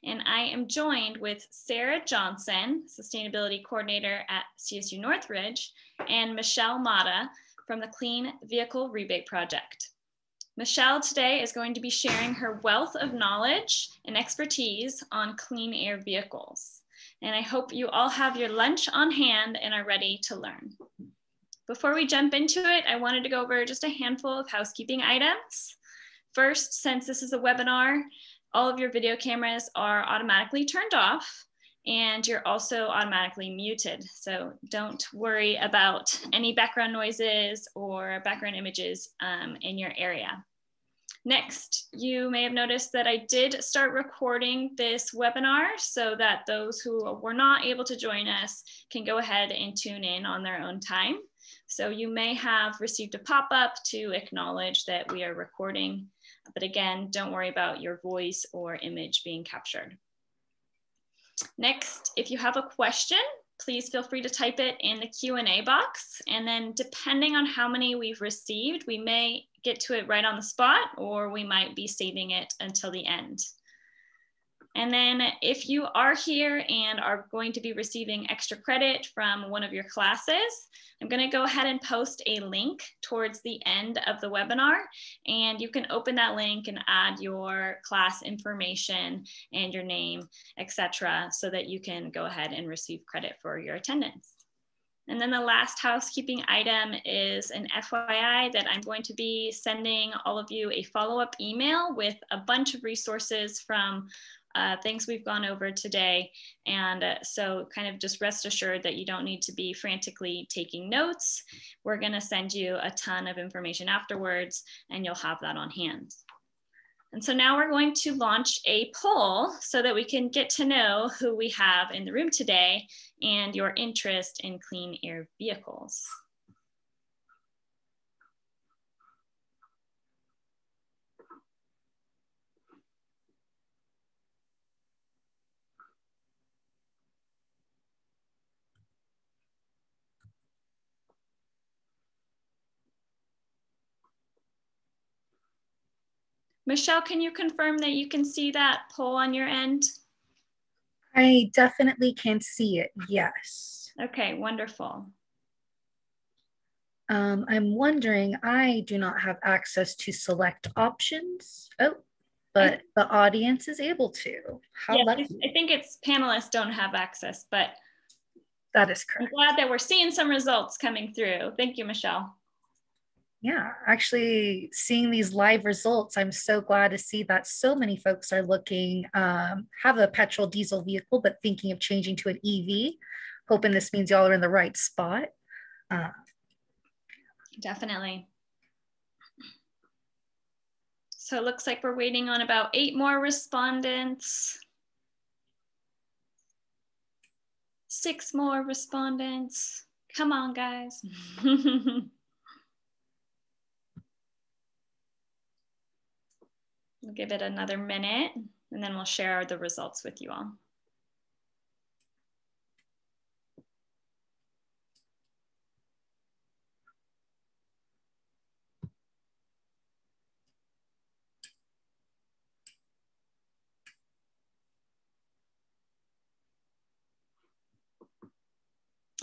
and I am joined with Sarah Johnson, Sustainability Coordinator at CSU Northridge, and Michelle Mata from the Clean Vehicle Rebate Project. Michelle today is going to be sharing her wealth of knowledge and expertise on clean air vehicles. And I hope you all have your lunch on hand and are ready to learn. Before we jump into it, I wanted to go over just a handful of housekeeping items. First, since this is a webinar, all of your video cameras are automatically turned off and you're also automatically muted. So don't worry about any background noises or background images in your area. Next, you may have noticed that I did start recording this webinar so that those who were not able to join us can go ahead and tune in on their own time. So you may have received a pop-up to acknowledge that we are recording, but again, don't worry about your voice or image being captured. Next, if you have a question, please feel free to type it in the Q&A box. And then depending on how many we've received, we may get to it right on the spot, or we might be saving it until the end. And then if you are here and are going to be receiving extra credit from one of your classes, I'm going to go ahead and post a link towards the end of the webinar, and you can open that link and add your class information and your name, etc., so that you can go ahead and receive credit for your attendance. And then the last housekeeping item is an FYI that I'm going to be sending all of you a follow-up email with a bunch of resources from things we've gone over today. And so kind of just rest assured that you don't need to be frantically taking notes. We're going to send you a ton of information afterwards and you'll have that on hand. And so now we're going to launch a poll so that we can get to know who we have in the room today and your interest in clean air vehicles. Michelle, can you confirm that you can see that poll on your end? I definitely can see it, yes. Okay, wonderful. I'm wondering, I do not have access to select options. Oh, but the audience is able to. How lucky. I think it's panelists don't have access, but that is correct. I'm glad that we're seeing some results coming through. Thank you, Michelle. Yeah, actually seeing these live results, I'm so glad to see that so many folks are looking, have a petrol diesel vehicle, but thinking of changing to an EV. Hoping this means y'all are in the right spot. Definitely. So it looks like we're waiting on about 8 more respondents. 6 more respondents. Come on, guys. We'll give it another minute and then we'll share the results with you all.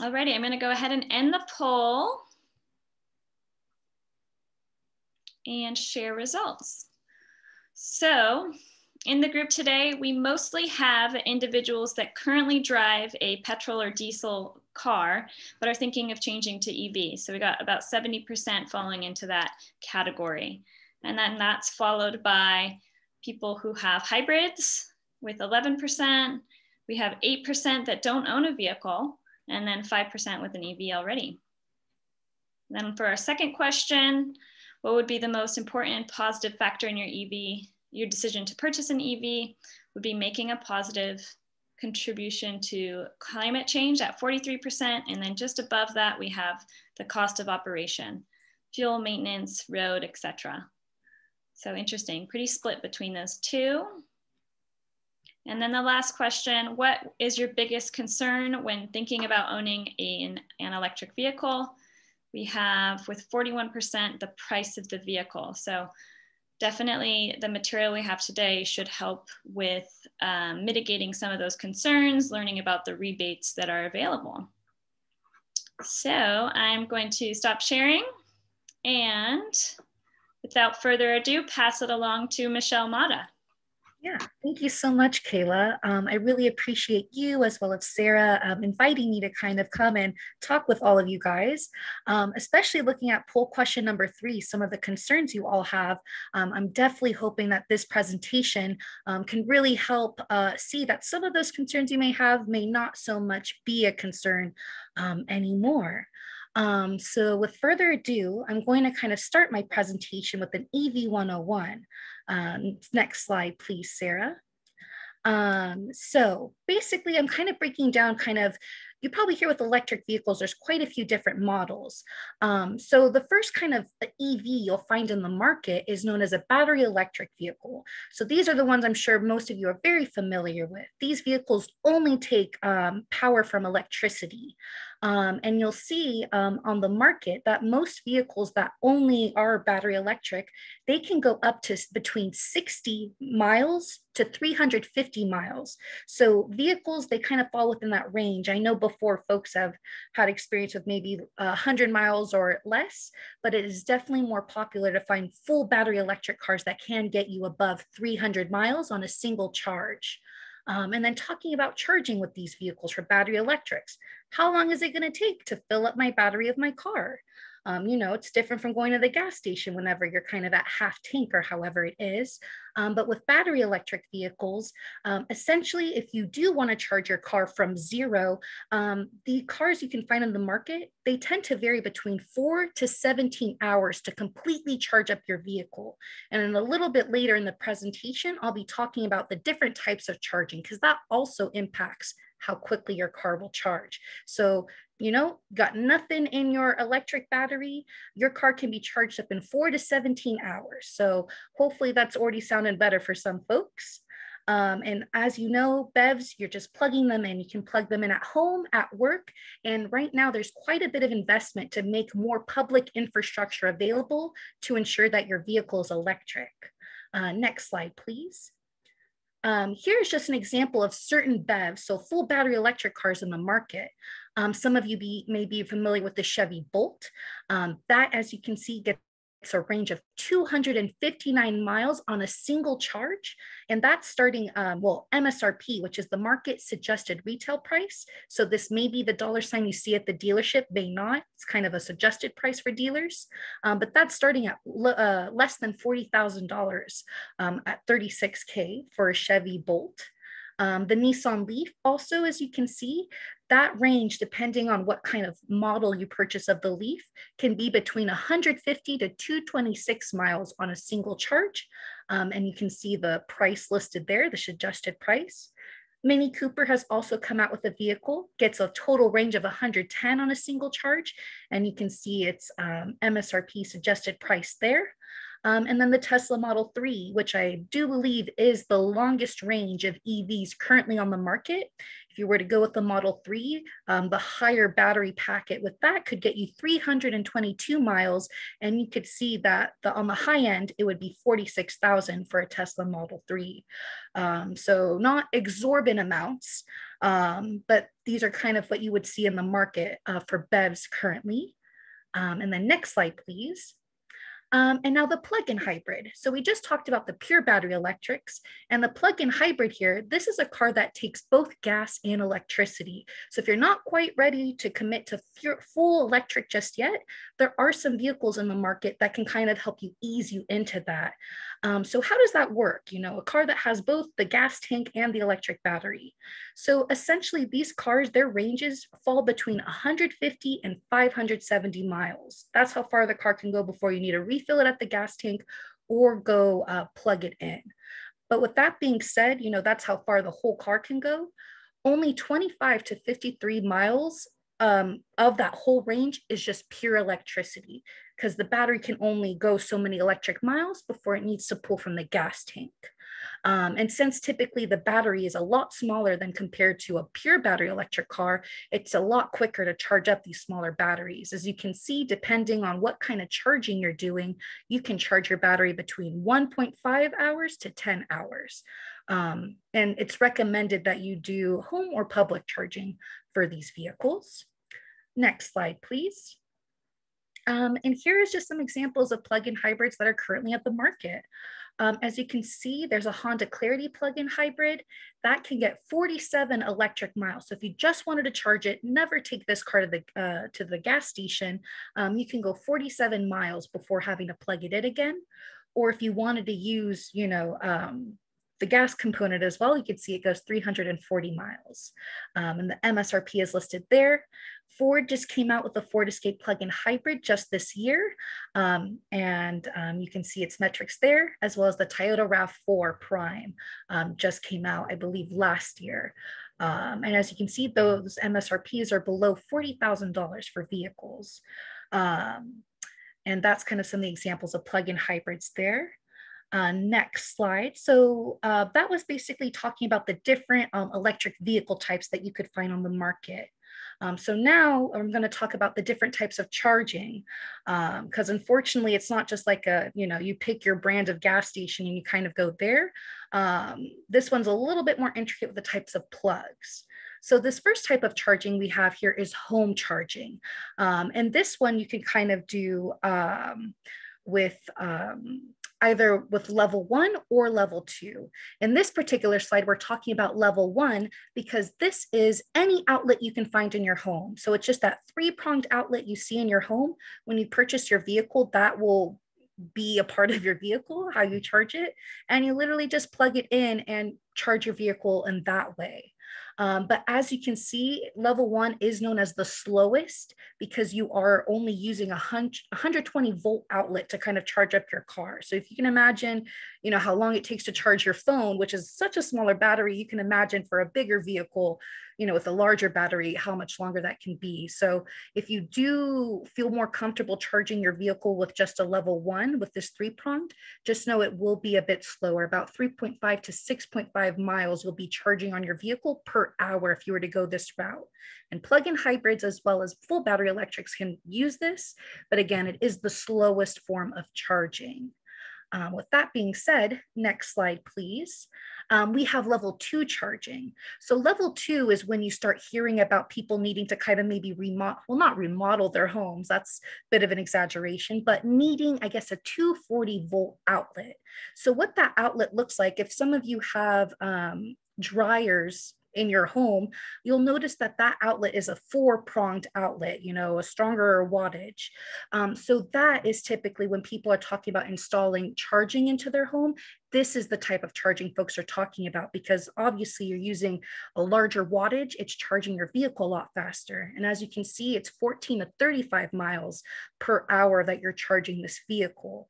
Alrighty, I'm going to go ahead and end the poll and share results. So in the group today, we mostly have individuals that currently drive a petrol or diesel car, but are thinking of changing to EV. So we got about 70% falling into that category. And then that's followed by people who have hybrids with 11%. We have 8% that don't own a vehicle, and then 5% with an EV already. Then for our second question, what would be the most important and positive factor in your EV? Your decision to purchase an EV would be making a positive contribution to climate change at 43%. And then just above that, we have the cost of operation, fuel, maintenance, road, etc. So interesting, pretty split between those two. And then the last question, what is your biggest concern when thinking about owning an electric vehicle? We have with 41% the price of the vehicle. So definitely the material we have today should help with mitigating some of those concerns, learning about the rebates that are available. So I'm going to stop sharing and without further ado, pass it along to Michelle Mata. Yeah, thank you so much, Kayla. I really appreciate you as well as Sarah inviting me to kind of come and talk with all of you guys, especially looking at poll question number 3, some of the concerns you all have. I'm definitely hoping that this presentation can really help see that some of those concerns you may have may not so much be a concern anymore. So with further ado, I'm going to kind of start my presentation with an EV 101. Next slide, please, Sarah. So basically, I'm kind of breaking down you probably hear with electric vehicles, there's quite a few different models. So the first kind of EV you'll find in the market is known as a battery electric vehicle. So these are the ones I'm sure most of you are very familiar with. These vehicles only take power from electricity. And you'll see on the market that most vehicles that only are battery electric, they can go up to between 60 miles to 350 miles. So vehicles, they kind of fall within that range. I know before folks have had experience with maybe 100 miles or less, but it is definitely more popular to find full battery electric cars that can get you above 300 miles on a single charge. And then talking about charging with these vehicles for battery electrics, how long is it going to take to fill up my battery of my car? It's different from going to the gas station whenever you're kind of at half tank or however it is. But with battery electric vehicles, essentially, if you do want to charge your car from zero, the cars you can find on the market, they tend to vary between 4 to 17 hours to completely charge up your vehicle. And then a little bit later in the presentation, I'll be talking about the different types of charging because that also impacts how quickly your car will charge. So, got nothing in your electric battery, your car can be charged up in 4 to 17 hours. So hopefully that's already sounding better for some folks. And as you know, BEVs, you're just plugging them in. You can plug them in at home, at work. And right now there's quite a bit of investment to make more public infrastructure available to ensure that your vehicle is electric. Next slide, please. Here's just an example of certain BEVs, so full battery electric cars in the market. Some of you may be familiar with the Chevy Bolt. That, as you can see, gets a range of 259 miles on a single charge. And that's starting, MSRP, which is the market suggested retail price. So this may be the dollar sign you see at the dealership, may not. It's kind of a suggested price for dealers. But that's starting at less than $40,000 at $36K for a Chevy Bolt. The Nissan Leaf also, as you can see, that range, depending on what kind of model you purchase of the Leaf, can be between 150 to 226 miles on a single charge. And you can see the price listed there, the suggested price. Mini Cooper has also come out with a vehicle, gets a total range of 110 on a single charge. And you can see its MSRP suggested price there. And then the Tesla Model 3, which I do believe is the longest range of EVs currently on the market. If you were to go with the Model 3, the higher battery packet with that could get you 322 miles. And you could see that on the high end, it would be 46,000 for a Tesla Model 3. So not exorbitant amounts, but these are kind of what you would see in the market for BEVs currently. And then next slide, please. And now the plug-in hybrid. So we just talked about the pure battery electrics, and the plug-in hybrid here, this is a car that takes both gas and electricity. So if you're not quite ready to commit to full electric just yet, there are some vehicles in the market that can kind of help you ease you into that. So how does that work? A car that has both the gas tank and the electric battery. So essentially these cars, their ranges fall between 150 and 570 miles. That's how far the car can go before you need to refill it at the gas tank or go plug it in. But with that being said, that's how far the whole car can go. Only 25 to 53 miles of that whole range is just pure electricity, because the battery can only go so many electric miles before it needs to pull from the gas tank. And since typically the battery is a lot smaller than compared to a pure battery electric car, it's a lot quicker to charge up these smaller batteries. As you can see, depending on what kind of charging you're doing, you can charge your battery between 1.5 hours to 10 hours. And it's recommended that you do home or public charging for these vehicles. Next slide, please. And here is just some examples of plug-in hybrids that are currently at the market. As you can see, there's a Honda Clarity plug-in hybrid that can get 47 electric miles. So if you just wanted to charge it, never take this car to the gas station, you can go 47 miles before having to plug it in again. Or if you wanted to use, the gas component as well, you can see it goes 340 miles. And the MSRP is listed there. Ford just came out with the Ford Escape plug-in hybrid just this year. You can see its metrics there, as well as the Toyota RAV4 Prime just came out, I believe, last year. And as you can see, those MSRPs are below $40,000 for vehicles. And that's kind of some of the examples of plug-in hybrids there. Next slide. So that was basically talking about the different electric vehicle types that you could find on the market. So now I'm going to talk about the different types of charging, because unfortunately it's not just like you pick your brand of gas station and you kind of go there. This one's a little bit more intricate with the types of plugs. So this first type of charging we have here is home charging. And this one you can kind of do with either with level 1 or level 2. In this particular slide, we're talking about level 1 because this is any outlet you can find in your home. So it's just that 3-pronged outlet you see in your home. When you purchase your vehicle, that will be a part of your vehicle, how you charge it. And you literally just plug it in and charge your vehicle in that way. But as you can see, level 1 is known as the slowest because you are only using a 120 volt outlet to kind of charge up your car. So if you can imagine, how long it takes to charge your phone, which is such a smaller battery, you can imagine for a bigger vehicle, with a larger battery, how much longer that can be. So if you do feel more comfortable charging your vehicle with just a level 1 with this 3-pronged, just know it will be a bit slower, about 3.5 to 6.5 miles you'll be charging on your vehicle per hour if you were to go this route. And plug-in hybrids as well as full battery electrics can use this, but again, it is the slowest form of charging. With that being said, next slide, please. We have level 2 charging. So level 2 is when you start hearing about people needing to kind of maybe not remodel their homes. That's a bit of an exaggeration, but needing, I guess, a 240 volt outlet. So what that outlet looks like, if some of you have dryers in your home, you'll notice that outlet is a 4-pronged outlet, a stronger wattage. So that is typically when people are talking about installing charging into their home. This is the type of charging folks are talking about because obviously you're using a larger wattage, it's charging your vehicle a lot faster. And as you can see, it's 14 to 35 miles per hour that you're charging this vehicle.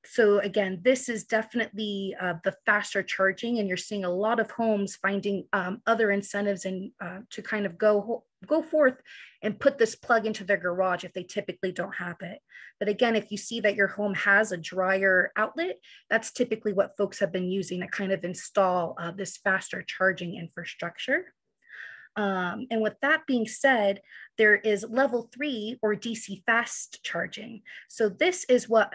So again, this is definitely the faster charging, and you're seeing a lot of homes finding other incentives and to kind of go forth and put this plug into their garage if they typically don't have it. But again, if you see that your home has a dryer outlet, that's typically what folks have been using to kind of install this faster charging infrastructure. And with that being said, there is level 3 or DC fast charging. So this is what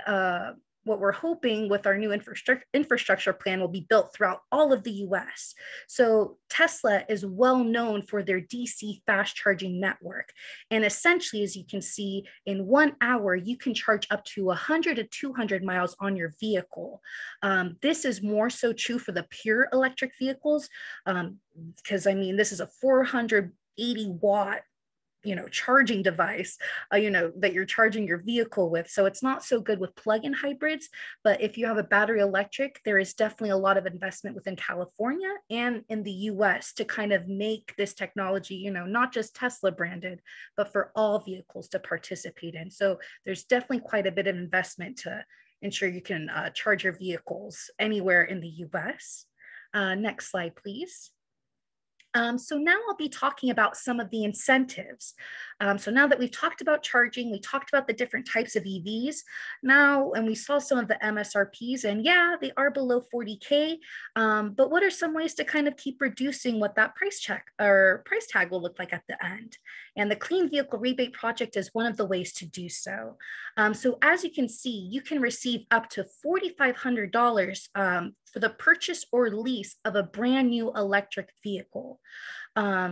we're hoping with our new infrastructure plan will be built throughout all of the US. So Tesla is well known for their DC fast charging network. And essentially, as you can see, in 1 hour, you can charge up to 100 to 200 miles on your vehicle. This is more so true for the pure electric vehicles, because this is a 480 watt charging device, that you're charging your vehicle with. So it's not so good with plug-in hybrids, but if you have a battery electric, there is definitely a lot of investment within California and in the US to kind of make this technology, not just Tesla branded, but for all vehicles to participate in. So there's definitely quite a bit of investment to ensure you can charge your vehicles anywhere in the US. Next slide, please. So now I'll be talking about some of the incentives. So now that we've talked about charging, we talked about the different types of EVs now, and we saw some of the MSRPs, and yeah, they are below 40K, but what are some ways to kind of keep reducing what that price check or price tag will look like at the end? And the Clean Vehicle Rebate Project is one of the ways to do so. So as you can see, you can receive up to $4,500 for the purchase or lease of a brand new electric vehicle.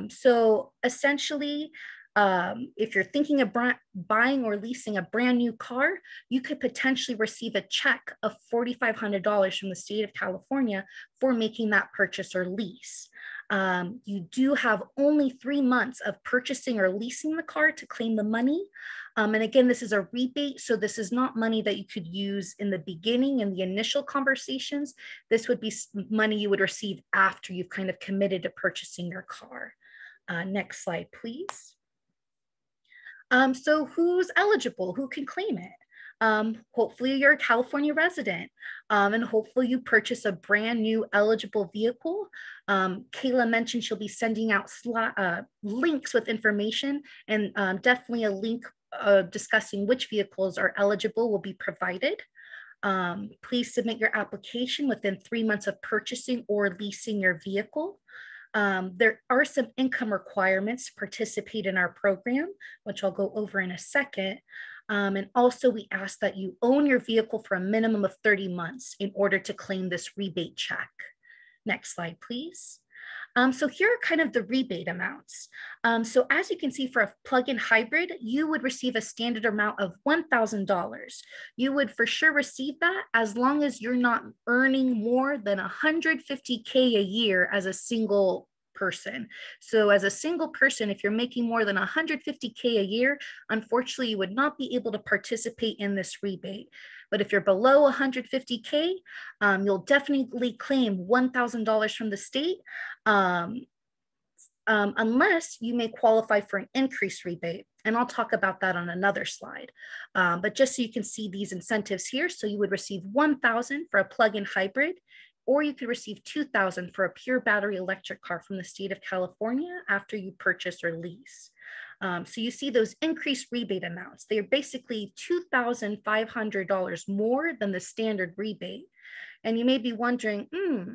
So essentially, if you're thinking of buying or leasing a brand new car, you could potentially receive a check of $4,500 from the state of California for making that purchase or lease. You do have only 3 months of purchasing or leasing the car to claim the money. And again, this is a rebate, so this is not money that you could use in the beginning in the initial conversations. This would be money you would receive after you've kind of committed to purchasing your car. Next slide, please. So who's eligible? Who can claim it? Hopefully you're a California resident, and hopefully you purchase a brand new eligible vehicle. Kayla mentioned she'll be sending out links with information, and definitely a link discussing which vehicles are eligible will be provided. Please submit your application within 3 months of purchasing or leasing your vehicle. There are some income requirements to participate in our program, which I'll go over in a second. And also we ask that you own your vehicle for a minimum of 30 months in order to claim this rebate check. Next slide, please. So here are kind of the rebate amounts. So as you can see, for a plug-in hybrid, you would receive a standard amount of $1,000. You would for sure receive that as long as you're not earning more than 150K a year as a single person. So as a single person, if you're making more than 150K a year, unfortunately, you would not be able to participate in this rebate. But if you're below 150K, you'll definitely claim $1,000 from the state, unless you may qualify for an increased rebate. And I'll talk about that on another slide. But just so you can see these incentives here, so you would receive $1,000 for a plug-in hybrid, or you could receive $2,000 for a pure battery electric car from the state of California after you purchase or lease. So you see those increased rebate amounts. They are basically $2,500 more than the standard rebate. And you may be wondering,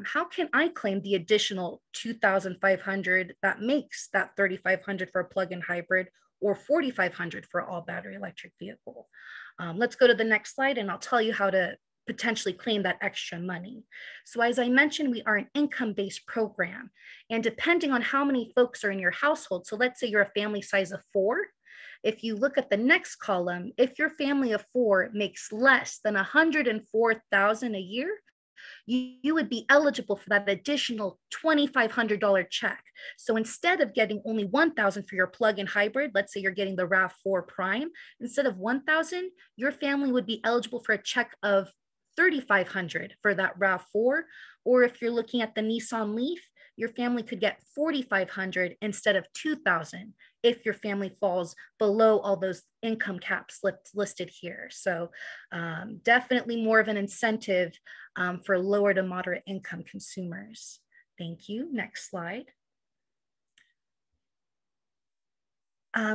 how can I claim the additional $2,500 that makes that $3,500 for a plug-in hybrid or $4,500 for an all battery electric vehicle? Let's go to the next slide and I'll tell you how to potentially claim that extra money. So as I mentioned, we are an income-based program, and depending on how many folks are in your household, so let's say you're a family size of 4, if you look at the next column, if your family of 4 makes less than $104,000 a year, you would be eligible for that additional $2,500 check. So instead of getting only $1,000 for your plug-in hybrid, let's say you're getting the RAV4 Prime, instead of $1,000, your family would be eligible for a check of $3,500 for that RAV4. Or if you're looking at the Nissan Leaf, your family could get $4,500 instead of $2,000 if your family falls below all those income caps listed here. So definitely more of an incentive for lower to moderate income consumers. Thank you. Next slide.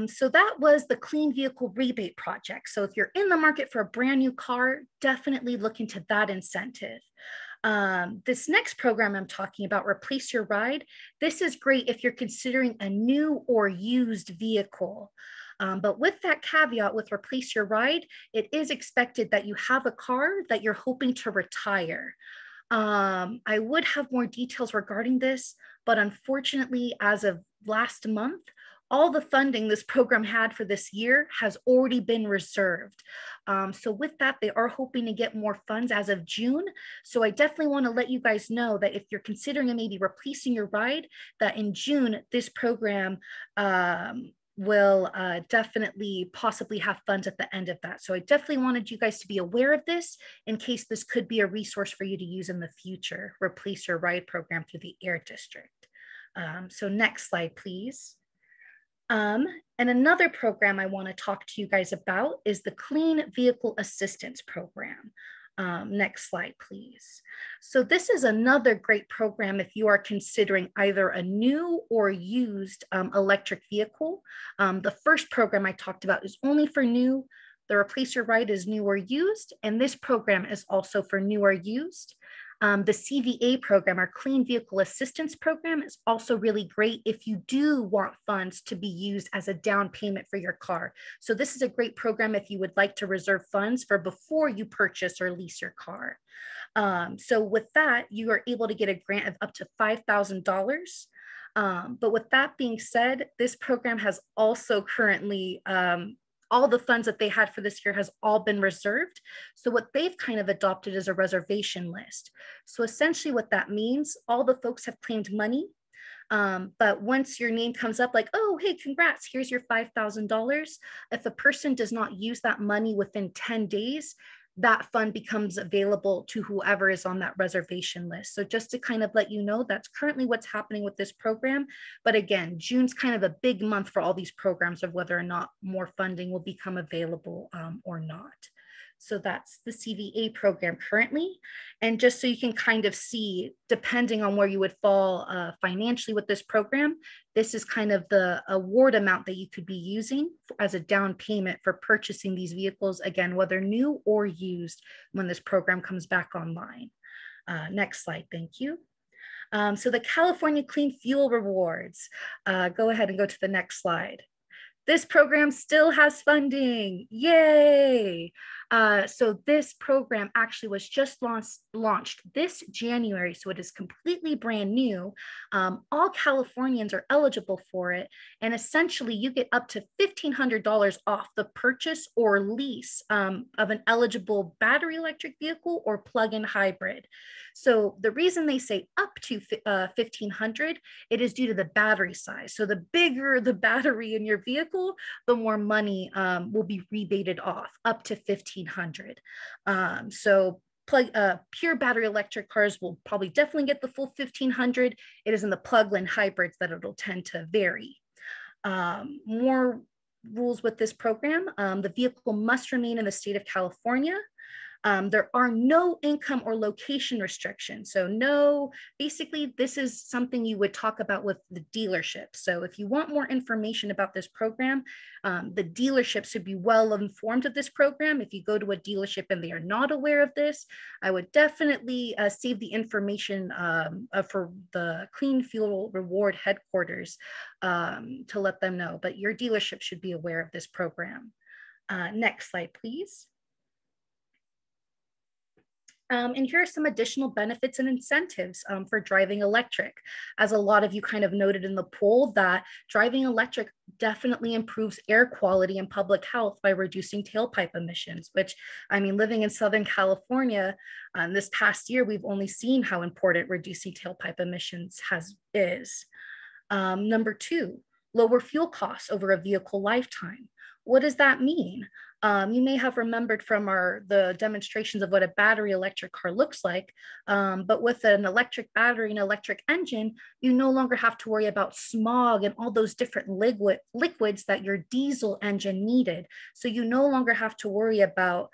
So that was the Clean Vehicle Rebate Project. So if you're in the market for a brand new car, definitely look into that incentive. This next program I'm talking about, Replace Your Ride, this is great if you're considering a new or used vehicle. But with that caveat with Replace Your Ride, it is expected that you have a car that you're hoping to retire. I would have more details regarding this, but unfortunately, as of last month, all the funding this program had for this year has already been reserved. So with that, they are hoping to get more funds as of June. So I definitely want to let you guys know that if you're considering maybe replacing your ride, that in June, this program will definitely possibly have funds at the end of that. So I definitely wanted you guys to be aware of this in case this could be a resource for you to use in the future, Replace Your Ride program through the Air District. So next slide, please. And another program I want to talk to you guys about is the Clean Vehicle Assistance Program. Next slide, please. So this is another great program if you are considering either a new or used electric vehicle. The first program I talked about is only for new. The Replace Your Ride is new or used, and this program is also for new or used. The CVA program, our Clean Vehicle Assistance Program, is also really great if you do want funds to be used as a down payment for your car. So this is a great program if you would like to reserve funds for before you purchase or lease your car. So with that, you are able to get a grant of up to $5,000. But with that being said, this program has also currently all the funds that they had for this year has all been reserved. So what they've kind of adopted is a reservation list. So essentially what that means, all the folks have claimed money, but once your name comes up like, oh, hey, congrats, here's your $5,000. If a person does not use that money within 10 days, that fund becomes available to whoever is on that reservation list. So just to kind of let you know, that's currently what's happening with this program. But again, June's kind of a big month for all these programs of whether or not more funding will become available or not. So that's the CVA program currently. And just so you can kind of see, depending on where you would fall financially with this program, this is kind of the award amount that you could be using as a down payment for purchasing these vehicles, again, whether new or used when this program comes back online. Next slide, thank you. So the California Clean Fuel Rewards, go ahead and go to the next slide. This program still has funding, yay! So this program actually was just launched this January, so it is completely brand new. All Californians are eligible for it, and essentially you get up to $1,500 off the purchase or lease of an eligible battery electric vehicle or plug-in hybrid. So the reason they say up to $1,500, it is due to the battery size. So the bigger the battery in your vehicle, the more money will be rebated off, up to $1,500. So pure battery electric cars will probably definitely get the full $1,500. It is in the plug-in hybrids that it'll tend to vary. More rules with this program. The vehicle must remain in the state of California. There are no income or location restrictions. So no, basically this is something you would talk about with the dealership. So if you want more information about this program, the dealership should be well informed of this program. If you go to a dealership and they are not aware of this, I would definitely save the information for the Clean Fuel Reward headquarters to let them know, but your dealership should be aware of this program. Next slide, please. And here are some additional benefits and incentives for driving electric. As a lot of you kind of noted in the poll, that driving electric definitely improves air quality and public health by reducing tailpipe emissions, which, I mean, living in Southern California, this past year, we've only seen how important reducing tailpipe emissions is. Number two, lower fuel costs over a vehicle lifetime. What does that mean? You may have remembered from the demonstrations of what a battery electric car looks like, but with an electric battery and electric engine, you no longer have to worry about smog and all those different liquids that your diesel engine needed. So you no longer have to worry about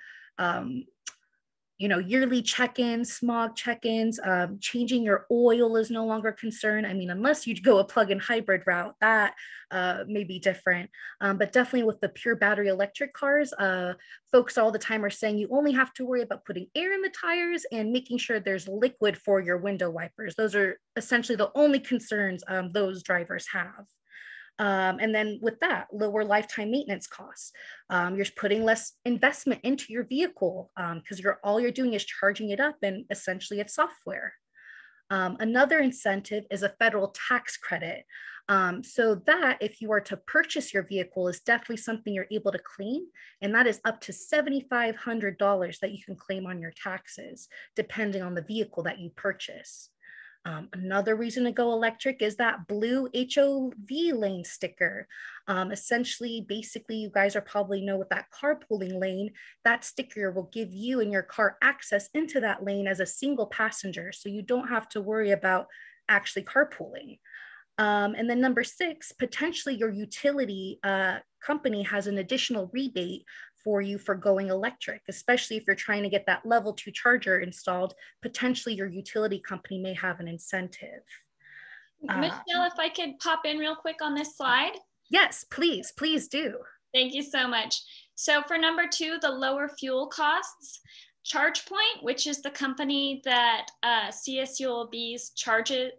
yearly check-ins, smog check-ins, changing your oil is no longer a concern. I mean, unless you go a plug-in hybrid route, that may be different. But definitely with the pure battery electric cars, folks all the time are saying you only have to worry about putting air in the tires and making sure there's liquid for your window wipers. Those are essentially the only concerns those drivers have. And then with that, lower lifetime maintenance costs. You're putting less investment into your vehicle because all you're doing is charging it up, and essentially it's software. Another incentive is a federal tax credit. So that if you are to purchase your vehicle is definitely something you're able to claim, and that is up to $7,500 that you can claim on your taxes, depending on the vehicle that you purchase. Another reason to go electric is that blue HOV lane sticker. Essentially, basically, you guys are probably know with that carpooling lane, that sticker will give you and your car access into that lane as a single passenger. So you don't have to worry about actually carpooling. And then number 6, potentially your utility company has an additional rebate for you for going electric, especially if you're trying to get that level 2 charger installed. Potentially your utility company may have an incentive. Michelle, if I could pop in real quick on this slide. Yes, please do. Thank you so much. So for number 2, the lower fuel costs, ChargePoint, which is the company that CSULB's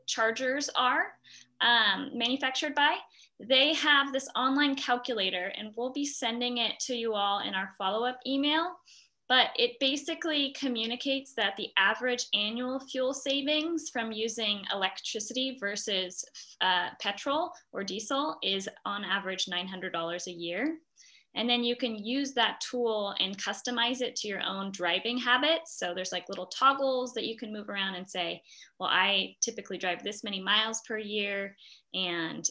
chargers are manufactured by, they have this online calculator, and we'll be sending it to you all in our follow-up email. But it basically communicates that the average annual fuel savings from using electricity versus petrol or diesel is on average $900 a year. And then you can use that tool and customize it to your own driving habits. So there's like little toggles that you can move around and say, well, I typically drive this many miles per year, and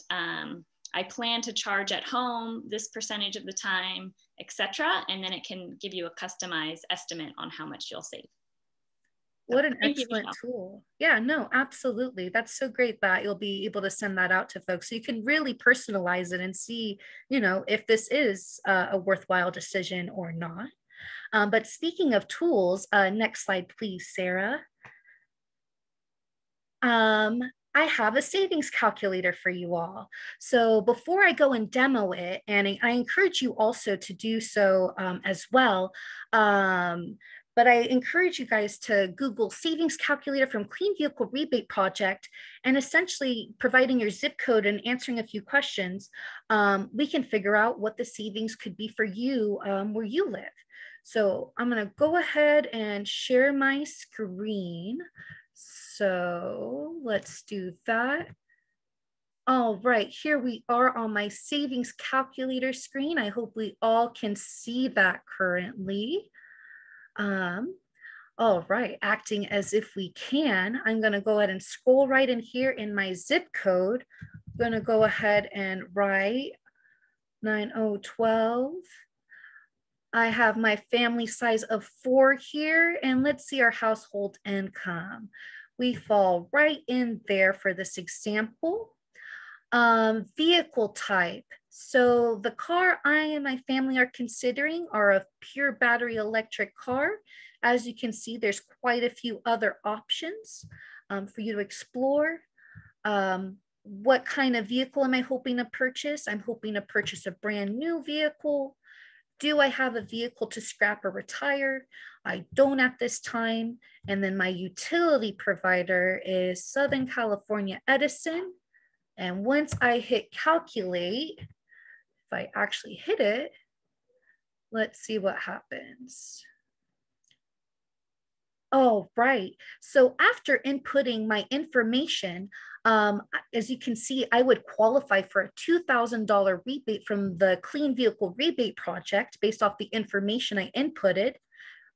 I plan to charge at home this percentage of the time, etc. And then it can give you a customized estimate on how much you'll save. What an excellent tool. Yeah, no, absolutely. That's so great that you'll be able to send that out to folks. So you can really personalize it and see, you know, if this is a worthwhile decision or not. But speaking of tools, next slide, please, Sarah. I have a savings calculator for you all. So before I go and demo it, and I encourage you also to do so as well, but I encourage you guys to Google savings calculator from Clean Vehicle Rebate Project, and essentially providing your zip code and answering a few questions, we can figure out what the savings could be for you where you live. So I'm gonna go ahead and share my screen. So let's do that. All right, here we are on my savings calculator screen. I hope we all can see that currently. All right, acting as if we can, I'm gonna go ahead and scroll right in here in my zip code. I'm gonna go ahead and write 9012. I have my family size of 4 here, and let's see our household income. We fall right in there for this example. Vehicle type. So the car I and my family are considering are a pure battery electric car. As you can see, there's quite a few other options for you to explore. What kind of vehicle am I hoping to purchase? I'm hoping to purchase a brand new vehicle. Do I have a vehicle to scrap or retire? I don't at this time. And then my utility provider is Southern California Edison. And once I hit calculate, if I actually hit it, let's see what happens. Oh, right. So after inputting my information, as you can see, I would qualify for a $2,000 rebate from the Clean Vehicle Rebate Project based off the information I inputted.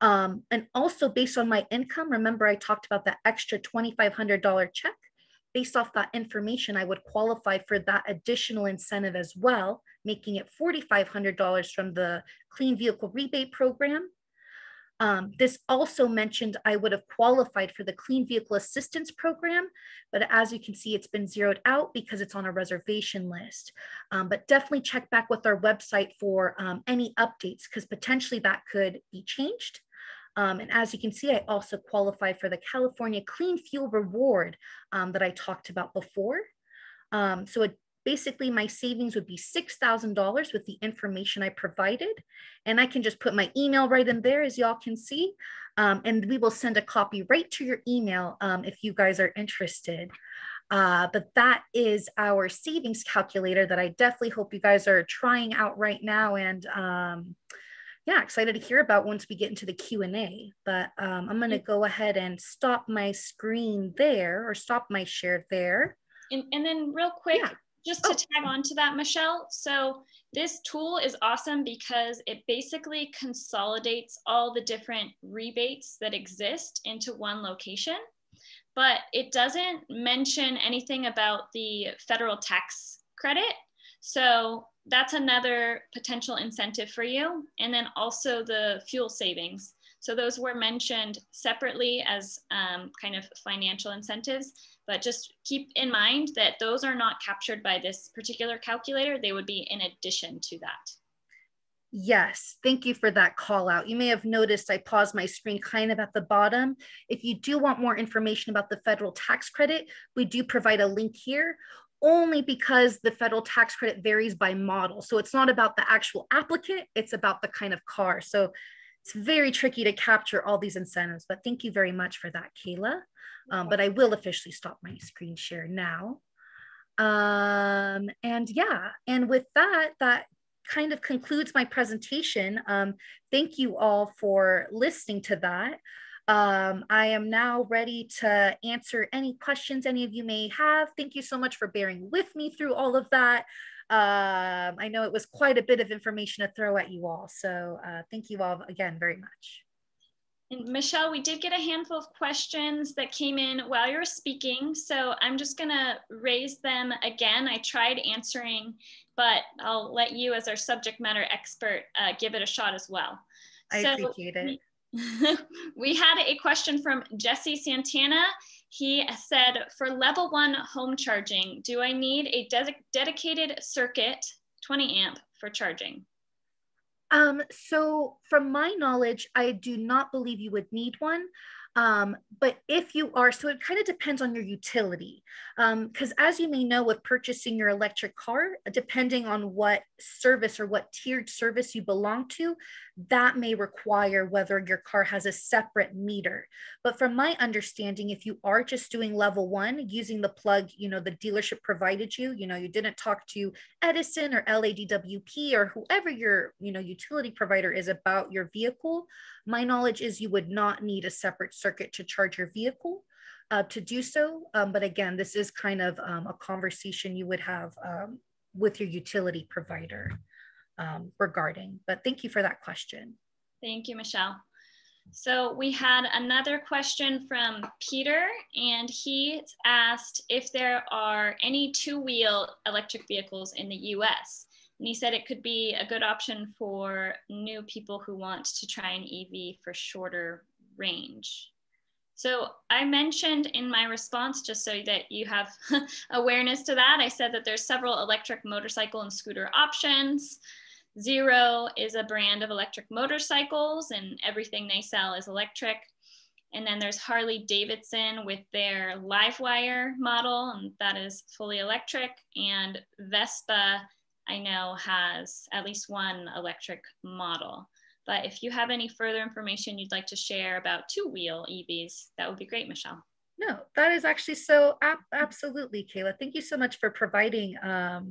And also based on my income, remember I talked about that extra $2,500 check. Based off that information, I would qualify for that additional incentive as well, making it $4,500 from the Clean Vehicle Rebate Program. This also mentioned I would have qualified for the Clean Vehicle Assistance Program, but as you can see, it's been zeroed out because it's on a reservation list. But definitely check back with our website for any updates, because potentially that could be changed. And as you can see, I also qualify for the California Clean Fuel Reward that I talked about before. So basically my savings would be $6,000 with the information I provided. And I can just put my email right in there, as y'all can see. And we will send a copy right to your email if you guys are interested. But that is our savings calculator that I definitely hope you guys are trying out right now. And yeah, excited to hear about once we get into the Q&A. But I'm gonna go ahead and stop my screen there, or stop my share there. And then real quick, just to tag on to that, Michelle. So this tool is awesome because it basically consolidates all the different rebates that exist into one location, but it doesn't mention anything about the federal tax credit. So that's another potential incentive for you. And then also the fuel savings. So those were mentioned separately as kind of financial incentives, but just keep in mind that those are not captured by this particular calculator. They would be in addition to that. Yes, thank you for that call out. You may have noticed I paused my screen kind of at the bottom. If you do want more information about the federal tax credit, we do provide a link here, only because the federal tax credit varies by model. So it's not about the actual applicant, it's about the kind of car. So it's very tricky to capture all these incentives, but thank you very much for that, Kayla. But I will officially stop my screen share now. And yeah, and with that, that kind of concludes my presentation. Thank you all for listening to that. I am now ready to answer any questions any of you may have. Thank you so much for bearing with me through all of that. I know it was quite a bit of information to throw at you all. So thank you all again very much. And Michelle, we did get a handful of questions that came in while you were speaking, so I'm just gonna raise them again. I tried answering, but I'll let you as our subject matter expert give it a shot as well. I appreciate it. We had a question from Jesse Santana. He said, for level 1 home charging, do I need a dedicated circuit, 20 amp, for charging? So from my knowledge, I do not believe you would need one. But if you are, so it kind of depends on your utility. Because as you may know, with purchasing your electric car, depending on what service or what tiered service you belong to, that may require whether your car has a separate meter. But from my understanding, if you are just doing level 1, using the plug, you know, the dealership provided you, you know, you didn't talk to Edison or LADWP or whoever your, you know, utility provider is about your vehicle, my knowledge is you would not need a separate circuit to charge your vehicle to do so. But again, this is kind of a conversation you would have with your utility provider regarding, but thank you for that question. Thank you, Michelle. So we had another question from Peter, and he asked if there are any 2-wheel electric vehicles in the US. And he said it could be a good option for new people who want to try an EV for shorter range. So I mentioned in my response, just so that you have awareness to that, I said that there's several electric motorcycle and scooter options. Zero is a brand of electric motorcycles and everything they sell is electric. And then there's Harley Davidson with their Livewire model, and that is fully electric. And Vespa, I know, has at least one electric model. But if you have any further information you'd like to share about 2-wheel EVs, that would be great, Michelle. No, that is actually so absolutely, Kayla. Thank you so much for providing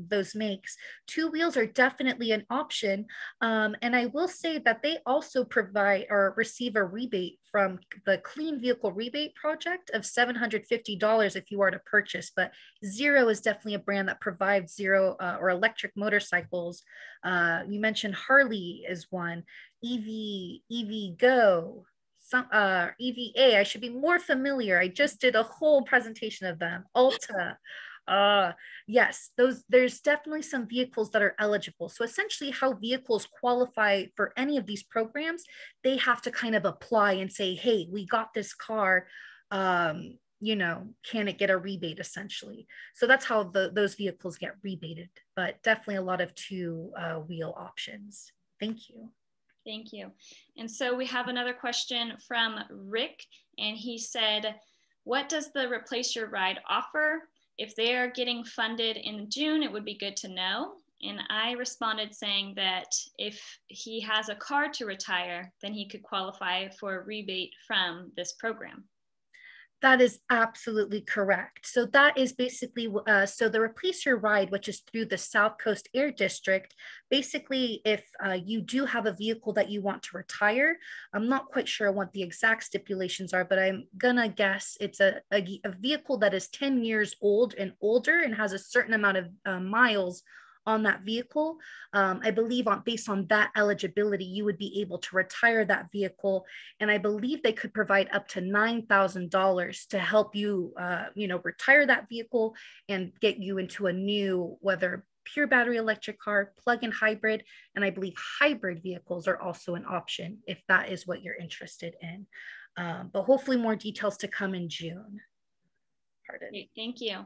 those makes. 2 wheels are definitely an option. And I will say that they also provide or receive a rebate from the Clean Vehicle Rebate Project of $750 if you are to purchase. But Zero is definitely a brand that provides zero or electric motorcycles. You mentioned Harley is one, EV Go. EVA, I should be more familiar. I just did a whole presentation of them. Alta, yes, there's definitely some vehicles that are eligible. So essentially how vehicles qualify for any of these programs, they have to kind of apply and say, hey, we got this car, you know, can it get a rebate essentially? So that's how those vehicles get rebated, but definitely a lot of 2-wheel options. Thank you. Thank you. And so we have another question from Rick, and he said, what does the Replace Your Ride offer? If they are getting funded in June, it would be good to know. And I responded saying that if he has a car to retire, then he could qualify for a rebate from this program. That is absolutely correct. So that is basically, so the Replace Your Ride, which is through the South Coast Air District, basically if you do have a vehicle that you want to retire, I'm not quite sure what the exact stipulations are, but I'm gonna guess it's a vehicle that is 10 years old and older and has a certain amount of miles on that vehicle. I believe based on that eligibility, you would be able to retire that vehicle. And I believe they could provide up to $9,000 to help you, you know, retire that vehicle and get you into a new, whether pure battery electric car, plug-in hybrid, and I believe hybrid vehicles are also an option if that is what you're interested in. But hopefully more details to come in June. Pardon. Thank you.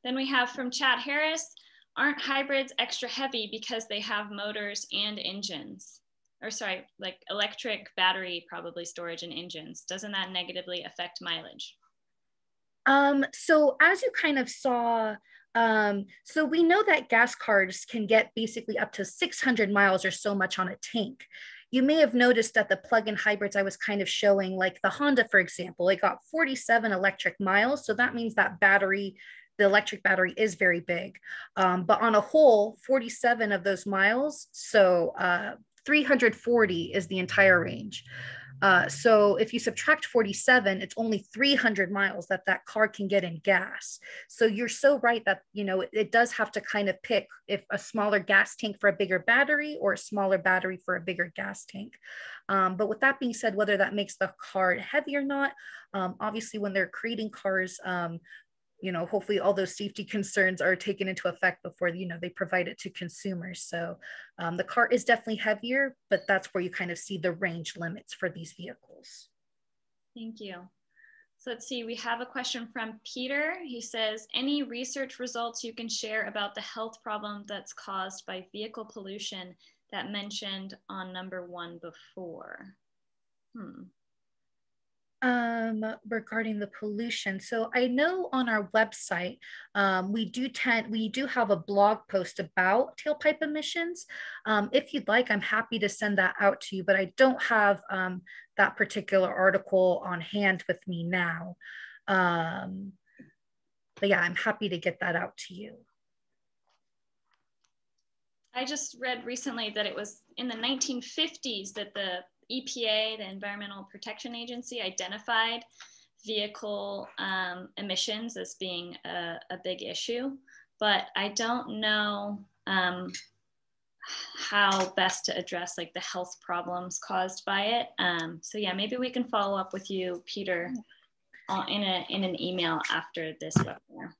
Then we have from Chad Harris, aren't hybrids extra heavy because they have motors and engines? Or sorry, like electric battery, probably storage and engines. Doesn't that negatively affect mileage? So as you kind of saw, so we know that gas cars can get basically up to 600 miles or so much on a tank. You may have noticed that the plug-in hybrids I was kind of showing, like the Honda, for example, it got 47 electric miles. So that means that battery, the electric battery is very big. But on a whole, 47 of those miles, so 340 is the entire range. So if you subtract 47, it's only 300 miles that that car can get in gas. So you're so right that, you know, it does have to kind of pick if a smaller gas tank for a bigger battery or a smaller battery for a bigger gas tank. But with that being said, whether that makes the car heavy or not, obviously when they're creating cars, you know, hopefully all those safety concerns are taken into effect before, you know, they provide it to consumers. So the car is definitely heavier, but that's where you kind of see the range limits for these vehicles. Thank you. So let's see, we have a question from Peter. He says, any research results you can share about the health problem that's caused by vehicle pollution that mentioned on number 1 before? Regarding the pollution. So I know on our website, we do have a blog post about tailpipe emissions. If you'd like, I'm happy to send that out to you, but I don't have that particular article on hand with me now. But yeah, I'm happy to get that out to you. I just read recently that it was in the 1950s that the EPA, the Environmental Protection Agency, identified vehicle emissions as being a big issue, but I don't know how best to address like the health problems caused by it. So yeah, maybe we can follow up with you, Peter, in an email after this webinar.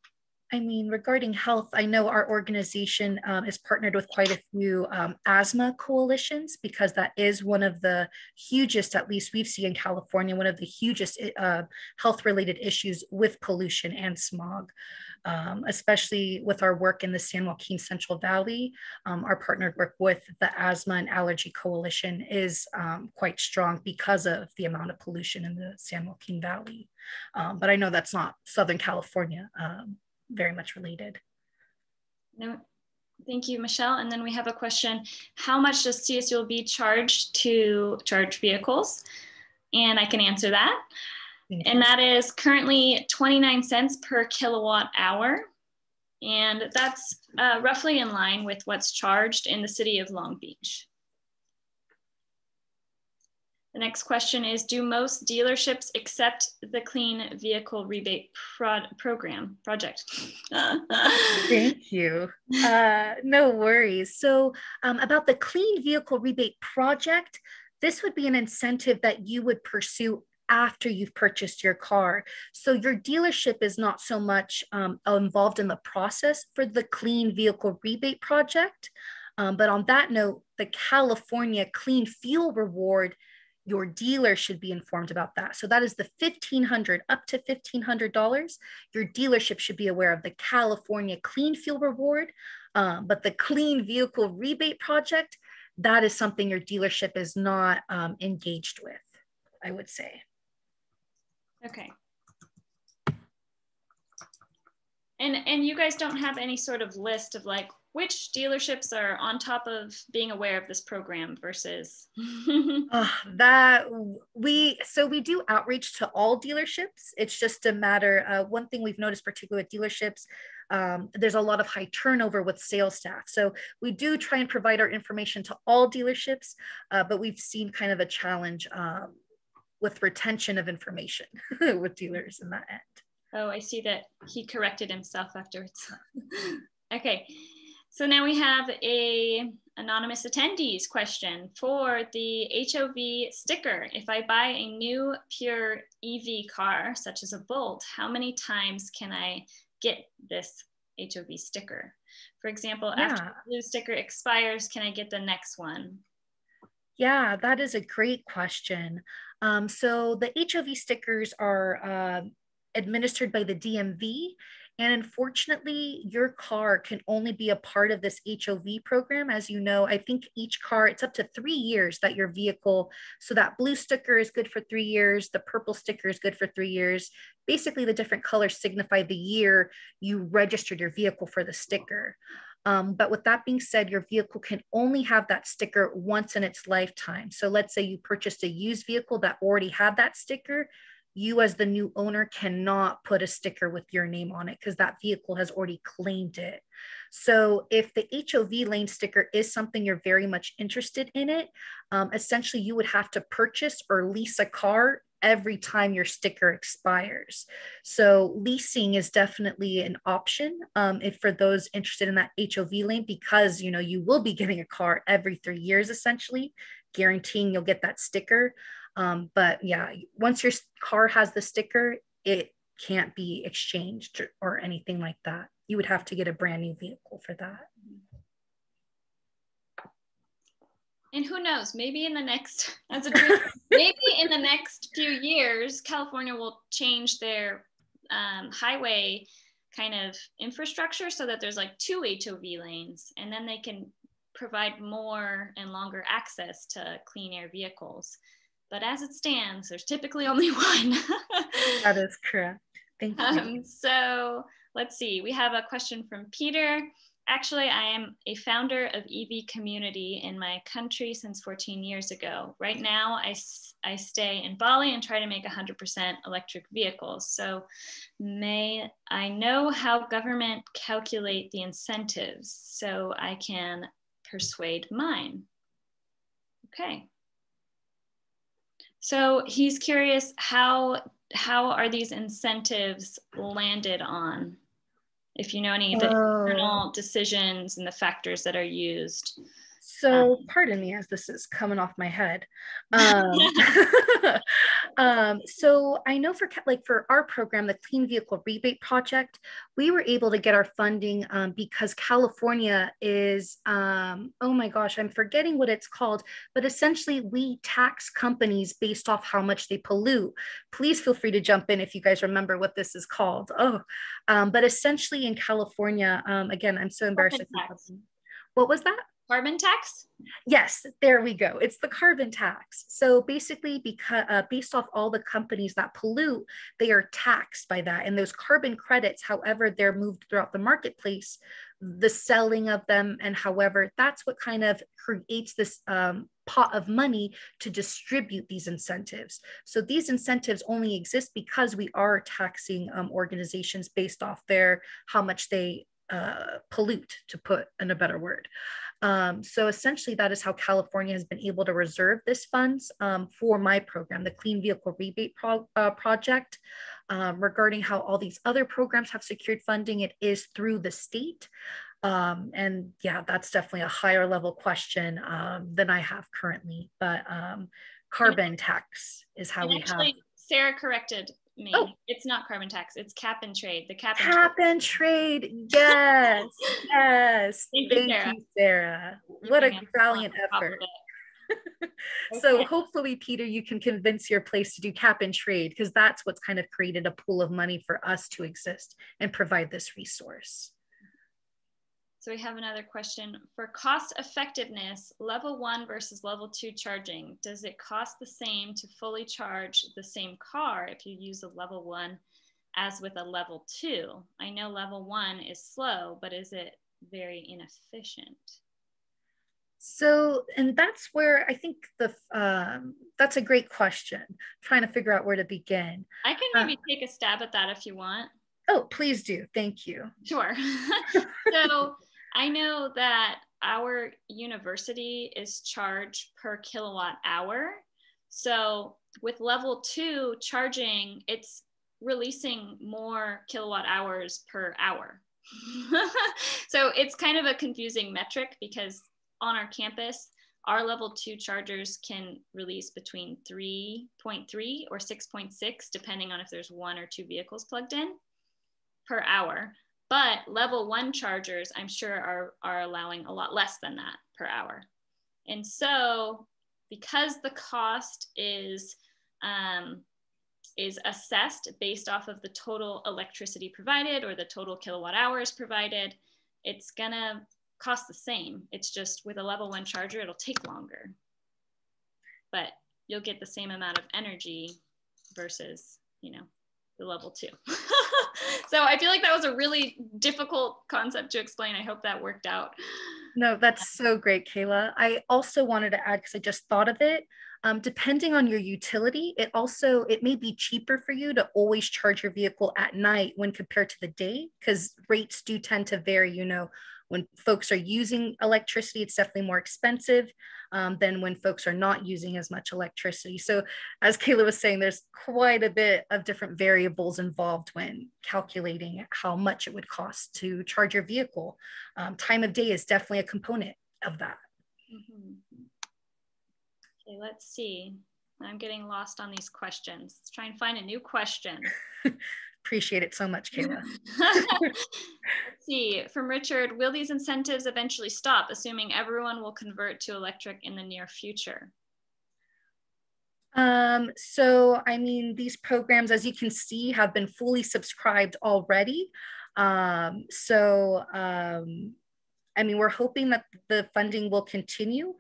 I mean, regarding health, I know our organization is partnered with quite a few asthma coalitions because that is one of the hugest, at least we've seen in California, one of the hugest health-related issues with pollution and smog, especially with our work in the San Joaquin Central Valley. Our partnered work with the Asthma and Allergy Coalition is quite strong because of the amount of pollution in the San Joaquin Valley. But I know that's not Southern California. Very much related. No, thank you, Michelle. And then we have a question, how much does CSULB charge to charge vehicles? And I can answer that. And that is currently 29 cents per kilowatt hour. And that's roughly in line with what's charged in the city of Long Beach. The next question is, do most dealerships accept the Clean Vehicle Rebate project? Thank you. No worries. So about the Clean Vehicle Rebate project, this would be an incentive that you would pursue after you've purchased your car. So your dealership is not so much involved in the process for the Clean Vehicle Rebate project. But on that note, the California Clean Fuel Reward, your dealer should be informed about that. So that is the $1,500 up to $1,500. Your dealership should be aware of the California Clean Fuel Reward, but the Clean Vehicle Rebate project, that is something your dealership is not engaged with, I would say. Okay. And you guys don't have any sort of list of like which dealerships are on top of being aware of this program versus we do outreach to all dealerships. It's just a matter one thing we've noticed, particularly with dealerships, there's a lot of high turnover with sales staff. So we do try and provide our information to all dealerships, but we've seen kind of a challenge with retention of information with dealers in that end. Oh, I see that he corrected himself afterwards. Okay, so now we have a anonymous attendees question for the HOV sticker. If I buy a new pure EV car, such as a Bolt, how many times can I get this HOV sticker? For example, after the blue sticker expires, can I get the next one? Yeah, that is a great question. So the HOV stickers are administered by the DMV, And unfortunately, your car can only be a part of this HOV program. As you know, I think each car, it's up to 3 years that your vehicle, so that blue sticker is good for 3 years, the purple sticker is good for 3 years. Basically, the different colors signify the year you registered your vehicle for the sticker. But with that being said, your vehicle can only have that sticker once in its lifetime. So let's say you purchased a used vehicle that already had that sticker. You as the new owner cannot put a sticker with your name on it because that vehicle has already claimed it. So if the HOV lane sticker is something you're very much interested in it, essentially you would have to purchase or lease a car every time your sticker expires. So leasing is definitely an option if for those interested in that HOV lane, because you will be getting a car every 3 years, essentially, guaranteeing you'll get that sticker. But yeah, once your car has the sticker, it can't be exchanged or anything like that. You would have to get a brand new vehicle for that. And who knows, maybe in the next, as a dream, maybe in the next few years, California will change their highway kind of infrastructure so that there's like 2 HOV lanes, and then they can provide more and longer access to clean air vehicles. But as it stands, there's typically only one. That is correct. Thank you. So let's see, we have a question from Peter. Actually, I am a founder of EV community in my country since 14 years ago. Right now, I stay in Bali and try to make 100% electric vehicles. So may I know how government calculate the incentives so I can persuade mine? Okay. So he's curious, how are these incentives landed on? If you know any of the internal decisions and the factors that are used. So pardon me as this is coming off my head. So I know for our program, the Clean Vehicle Rebate Project, we were able to get our funding because California is, oh my gosh, I'm forgetting what it's called, but essentially we tax companies based off how much they pollute. Please feel free to jump in if you guys remember what this is called. But essentially in California, again, I'm so embarrassed. What was that? Carbon tax? Yes, there we go. It's the carbon tax. So basically, because based off all the companies that pollute, they are taxed by that. And those carbon credits, however they're moved throughout the marketplace, the selling of them, and however, that's what kind of creates this pot of money to distribute these incentives. So these incentives only exist because we are taxing organizations based off how much they pollute, to put in a better word. So essentially that is how California has been able to reserve this funds for my program, the Clean Vehicle Rebate Project. Regarding how all these other programs have secured funding, it is through the state. And yeah, that's definitely a higher level question than I have currently, but carbon tax is how we have. Sarah corrected me. Oh. It's not carbon tax, it's cap and trade. The cap and trade. Yes. Yes. Thank you, Sarah. What a valiant effort. Okay. So hopefully, Peter, you can convince your place to do cap and trade, because that's what's kind of created a pool of money for us to exist and provide this resource. So we have another question. For cost effectiveness, level 1 versus level 2 charging, does it cost the same to fully charge the same car if you use a level 1 as with a level 2? I know level 1 is slow, but is it very inefficient? So, and that's where I think that's a great question. I'm trying to figure out where to begin. I can maybe take a stab at that if you want. Oh, please do. Thank you. Sure. So I know that our university is charged per kilowatt hour. So with level 2 charging, it's releasing more kilowatt hours per hour. So it's kind of a confusing metric, because on our campus, our level 2 chargers can release between 3.3 or 6.6, depending on if there's 1 or 2 vehicles plugged in per hour. But level 1 chargers, I'm sure, are allowing a lot less than that per hour. And so because the cost is is assessed based off of the total electricity provided or the total kilowatt hours provided, it's gonna cost the same. It's just with a level 1 charger, it'll take longer, but you'll get the same amount of energy versus, you know, the level 2. So I feel like that was a really difficult concept to explain. I hope that worked out. No, that's so great, Kayla. I also wanted to add, because I just thought of it, depending on your utility, it may be cheaper for you to always charge your vehicle at night when compared to the day, because rates do tend to vary. You know, when folks are using electricity, it's definitely more expensive than when folks are not using as much electricity. So as Kayla was saying, there's quite a bit of different variables involved when calculating how much it would cost to charge your vehicle. Time of day is definitely a component of that. Mm-hmm. Okay, let's see. I'm getting lost on these questions. Let's try and find a new question. Appreciate it so much, Kayla. Let's see, from Richard, will these incentives eventually stop, assuming everyone will convert to electric in the near future? So, I mean, these programs, as you can see, have been fully subscribed already. I mean, we're hoping that the funding will continue.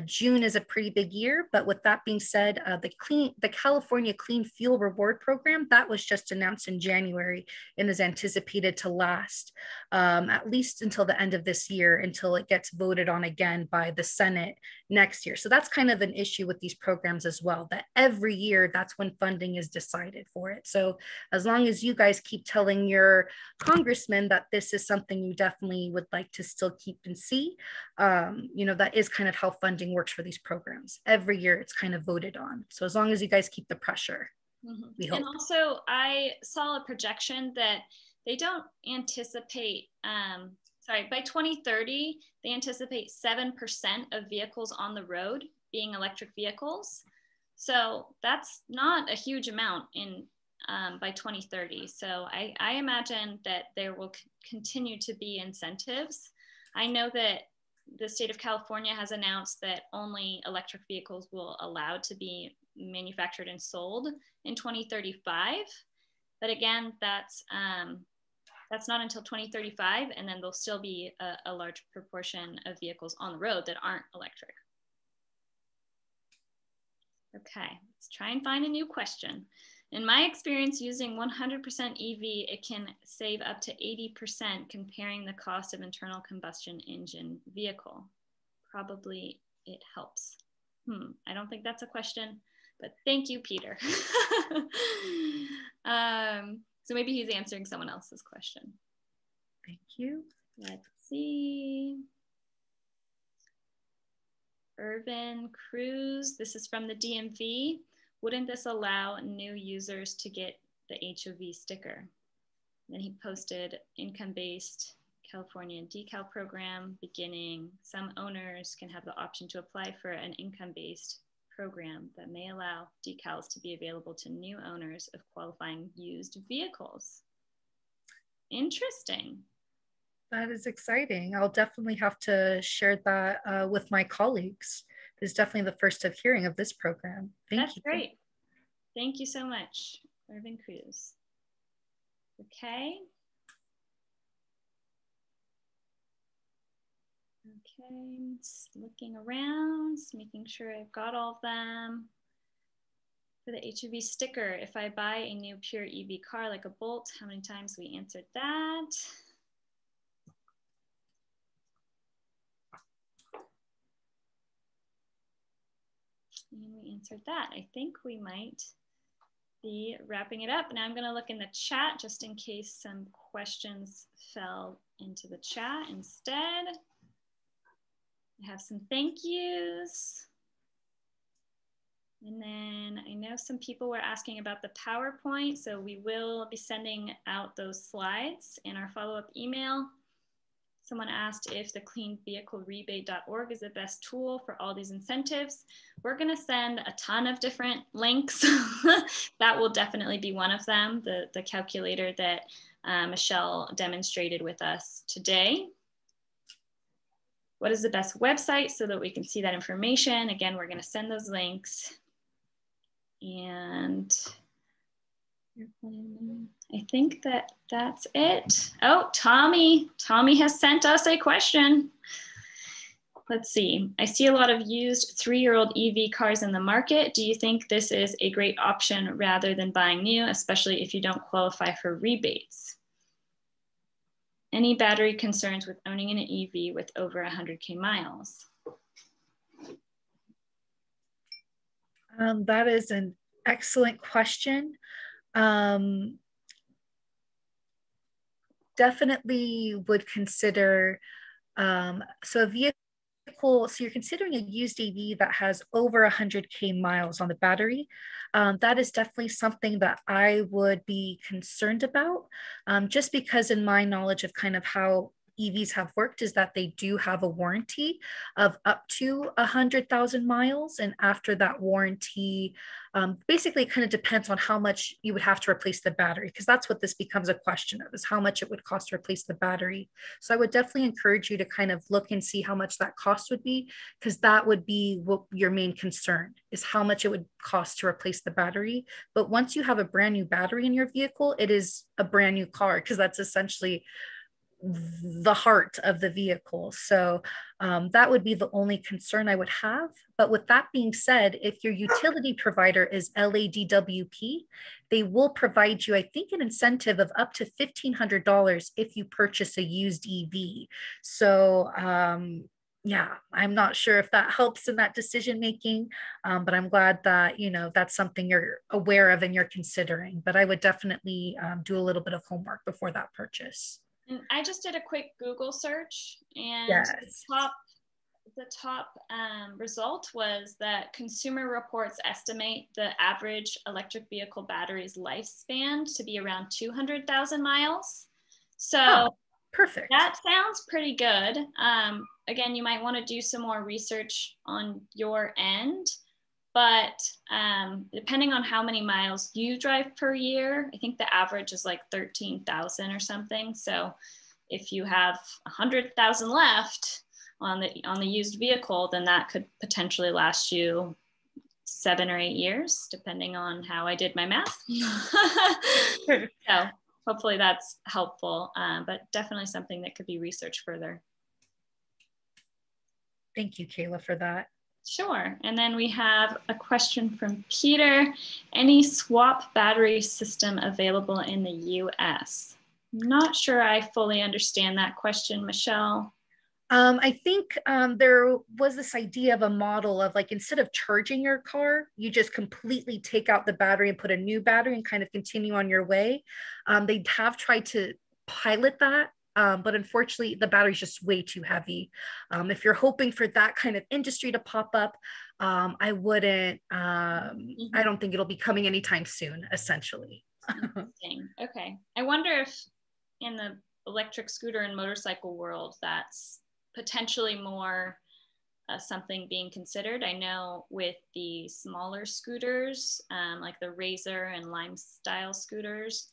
June is a pretty big year, but with that being said, the California Clean Fuel Reward Program, that was just announced in January and is anticipated to last at least until the end of this year, until it gets voted on again by the Senate next year. So that's kind of an issue with these programs as well, that every year that's when funding is decided for it. So as long as you guys keep telling your congressman that this is something you definitely would like to still keep and see, you know, that is kind of how funding works for these programs. Every year it's kind of voted on. So as long as you guys keep the pressure, we hope. And also I saw a projection that they don't anticipate, by 2030, they anticipate 7% of vehicles on the road being electric vehicles. So that's not a huge amount in by 2030. So I imagine that there will continue to be incentives. I know that the state of California has announced that only electric vehicles will allow to be manufactured and sold in 2035. But again, that's not until 2035, and then there'll still be a large proportion of vehicles on the road that aren't electric. Okay, let's try and find a new question. In my experience using 100% EV, it can save up to 80% comparing the cost of internal combustion engine vehicle. Probably it helps. I don't think that's a question, but thank you, Peter. So maybe he's answering someone else's question. Thank you. Let's see. Irvin Cruz, this is from the DMV. Wouldn't this allow new users to get the HOV sticker? Then he posted IncomeBased California decal program beginning. Some owners can have the option to apply for an income-based program that may allow decals to be available to new owners of qualifying used vehicles. Interesting. That is exciting. I'll definitely have to share that with my colleagues. This is definitely the first of hearing of this program. Thank you. That's great. Thank you so much, Irvin Cruz. Okay. Okay, just looking around, just making sure I've got all of them. For the HOV sticker, if I buy a new pure EV car like a Bolt, how many times we answered that? And we answered that. I think we might be wrapping it up. Now I'm going to look in the chat just in case some questions fell into the chat instead. I have some thank yous. And then I know some people were asking about the PowerPoint, so we will be sending out those slides in our follow-up email. Someone asked if the cleanvehiclerebate.org is the best tool for all these incentives. We're gonna send a ton of different links. That will definitely be one of them, the calculator that Michelle demonstrated with us today. What is the best website so that we can see that information? Again, we're gonna send those links. And I think that's it. Oh, Tommy has sent us a question. Let's see. I see a lot of used 3-year-old EV cars in the market. Do you think this is a great option rather than buying new, especially if you don't qualify for rebates? Any battery concerns with owning an EV with over 100K miles? That is an excellent question. Definitely would consider, so a vehicle, so you're considering a used EV that has over 100K miles on the battery. That is definitely something that I would be concerned about, just because in my knowledge of kind of how EVs have worked is that they do have a warranty of up to 100,000 miles. And after that warranty, basically it kind of depends on how much you would have to replace the battery, because that's what this becomes a question of, is how much it would cost to replace the battery. So I would definitely encourage you to kind of look and see how much that cost would be, because that would be what your main concern is, how much it would cost to replace the battery. But once you have a brand new battery in your vehicle, it is a brand new car, because that's essentially the heart of the vehicle. So that would be the only concern I would have. But with that being said, if your utility provider is LADWP, they will provide you, I think, an incentive of up to $1,500 if you purchase a used EV. So yeah, I'm not sure if that helps in that decision making, but I'm glad that, you know, that's something you're aware of and you're considering. But I would definitely do a little bit of homework before that purchase. And I just did a quick Google search, and Yes. the top result was that Consumer Reports estimate the average electric vehicle battery's lifespan to be around 200,000 miles. So perfect. That sounds pretty good. Again, you might want to do some more research on your end, but depending on how many miles you drive per year, I think the average is like 13,000 or something. So if you have 100,000 left on the used vehicle, then that could potentially last you 7 or 8 years, depending on how I did my math. So hopefully that's helpful, but definitely something that could be researched further. Thank you, Kayla, for that. Sure. And then we have a question from Peter. Any swap battery system available in the US? I'm not sure I fully understand that question, Michelle. I think there was this idea of a model of, like, instead of charging your car, you just completely take out the battery and put a new battery and kind of continue on your way. They have tried to pilot that, but unfortunately the battery's just way too heavy. If you're hoping for that kind of industry to pop up, I wouldn't, I don't think it'll be coming anytime soon, essentially. Interesting. Okay. I wonder if in the electric scooter and motorcycle world, that's potentially more something being considered. I know with the smaller scooters, like the Razor and Lime style scooters,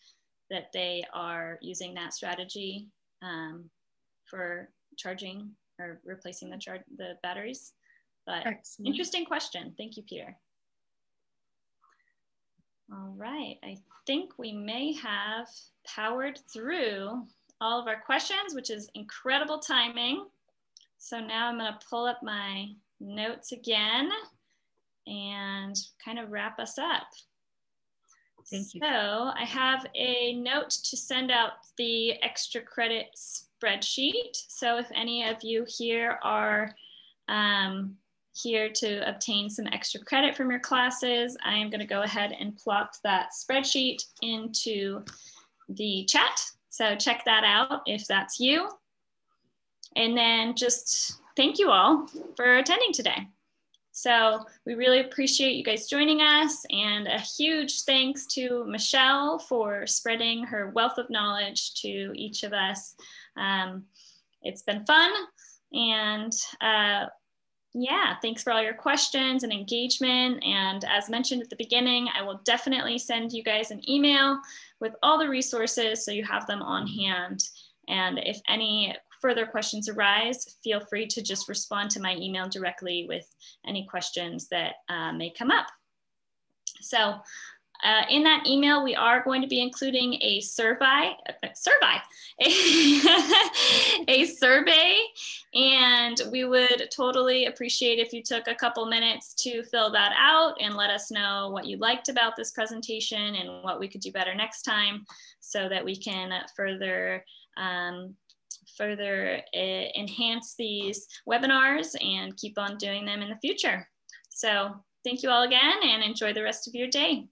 that they are using that strategy for charging or replacing the batteries. But excellent. Interesting question. Thank you, Peter. All right, I think we may have powered through all of our questions, which is incredible timing. So now I'm going to pull up my notes again and kind of wrap us up. Thank you. So I have a note to send out the extra credit spreadsheet. So if any of you here are here to obtain some extra credit from your classes, I am going to go ahead and plop that spreadsheet into the chat. So check that out if that's you. And then just thank you all for attending today. So we really appreciate you guys joining us, and a huge thanks to Michelle for spreading her wealth of knowledge to each of us. It's been fun, and yeah, thanks for all your questions and engagement. And as mentioned at the beginning, I will definitely send you guys an email with all the resources so you have them on hand. And if any further questions arise, feel free to just respond to my email directly with any questions that may come up. So In that email, we are going to be including a survey, a survey, and we would totally appreciate if you took a couple minutes to fill that out and let us know what you liked about this presentation and what we could do better next time, so that we can further enhance these webinars and keep on doing them in the future. So thank you all again, and enjoy the rest of your day.